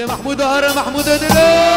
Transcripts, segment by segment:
محمود هر محمود دلو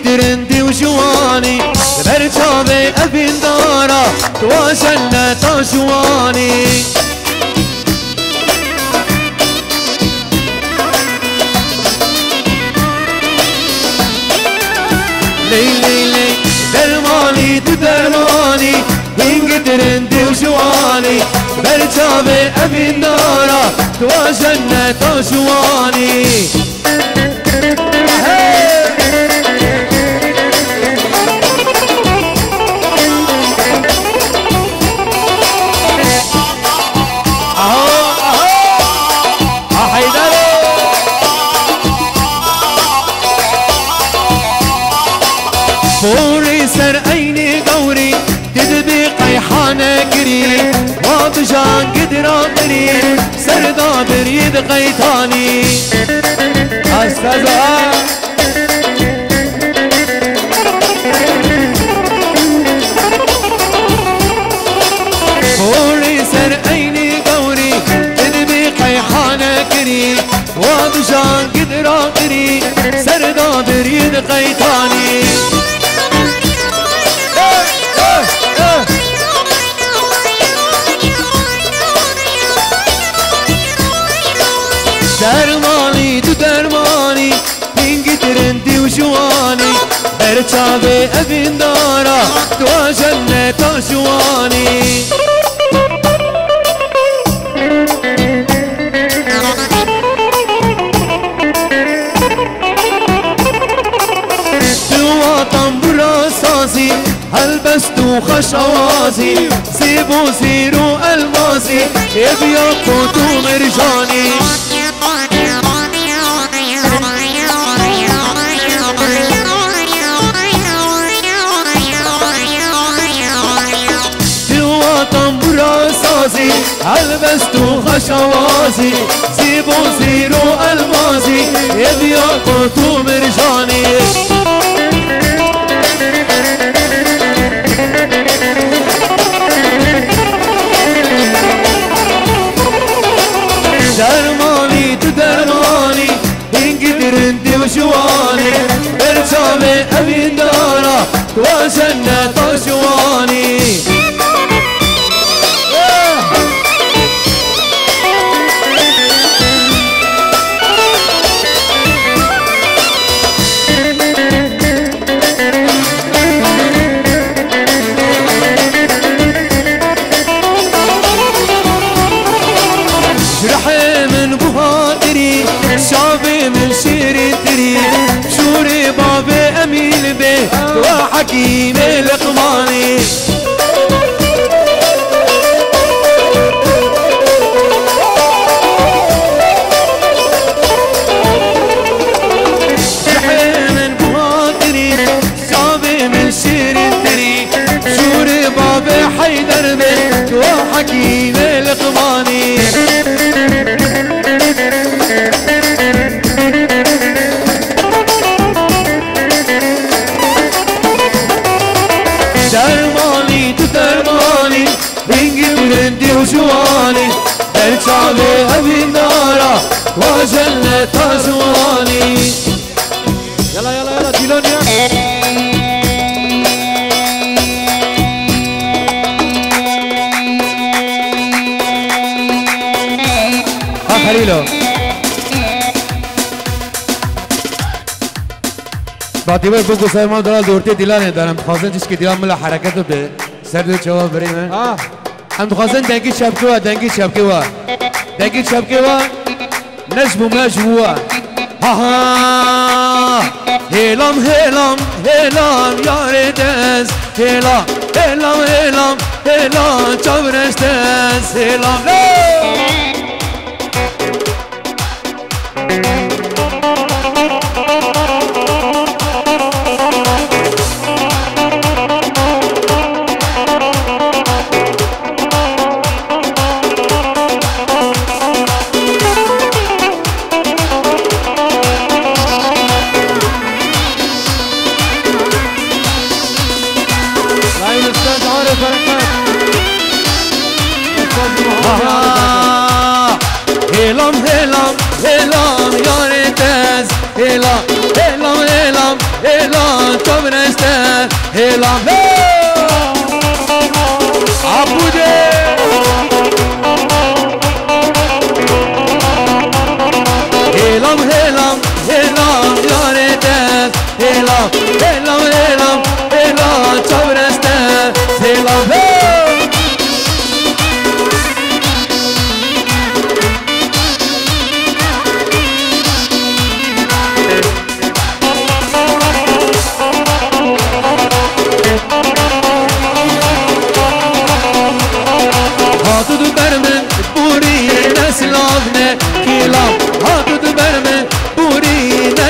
ترندي وجواني برجابي أبين دارا تواشلنا تاشواني لي لي لي درماني درماني هنگ ترندي وجواني برجابي أبين دارا تواشلنا تاشواني فوري سر عيني قوري تدبي قيحانة كري وابجان قدرا قري سر دابر يد قيتاني أستاذها فوري سر عيني قوري تدبي قيحانة كري وابجان قدرا قري سر دابر يد قيتاني درماني تو درماني هنگی ترندی و جوانی برچاوه ابین دارا تو جنت جوانی تو وطن برا سازی هلبستو خش آوازی زیبو زیرو المازی ابیا قطو مرجانی البستو خشوازي زيبو زيرو المازي يبيا قطو مرجاني درماني تدرماني هنگي درندي وشواني برشامي أبين دارا تواشنة تشواني شابي من شيرين تري شوري بابي أميل بي وحكيم القماني شحي من بخاطري شابي من شيرين تري شوري بابي حيدر بي وحكيم القماني درماني تو درماني هنگي ترندي وجواني برشابه أبين دارا وجنة جواني يلا يلا يلا ديلون يا خليلو باطیبه بگو سر ما دارال دورتی دیلانه دارم خواستن چیز که دیلان ملا حرکت رو به سر دو جواب بریم هم خواستن دنگی شبکه و دنگی شبکه و دنگی شبکه و نجم و مجمو و ها هلام هلام هلام یار دست هلام هلام هلام هلام چابرش دست هلام هلام هلام هلام یار دست هلا هلا هلا هلا تبرسته هلا عبوده هلا هلا هلا يارته هلا هلا هلا هلا تبرسته هلا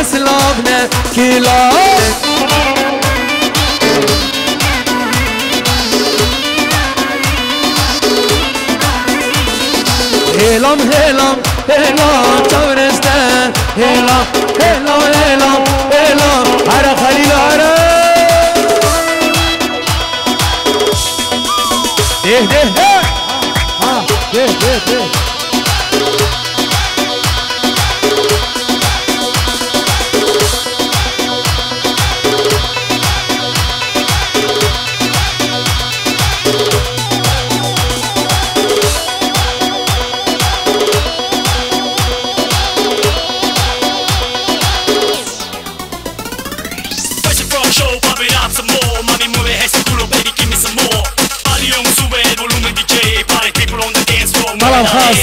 سلافنا كلا هلام هلام هلام تورسته هلام هلام هلام هلام هر خليل هر ده ده ها ده ده ده طلب خاص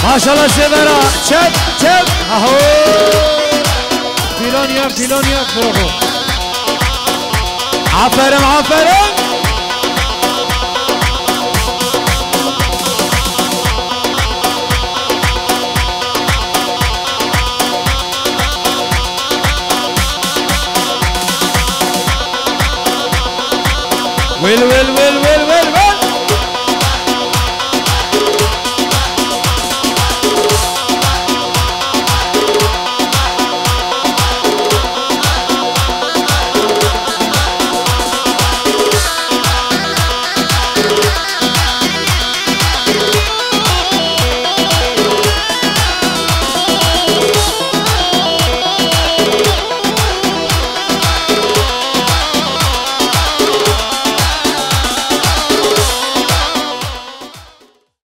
ما شاء الله سيفرا شب شب اهو فيلونيا برافو عفرم عفرم ويل ويل ويل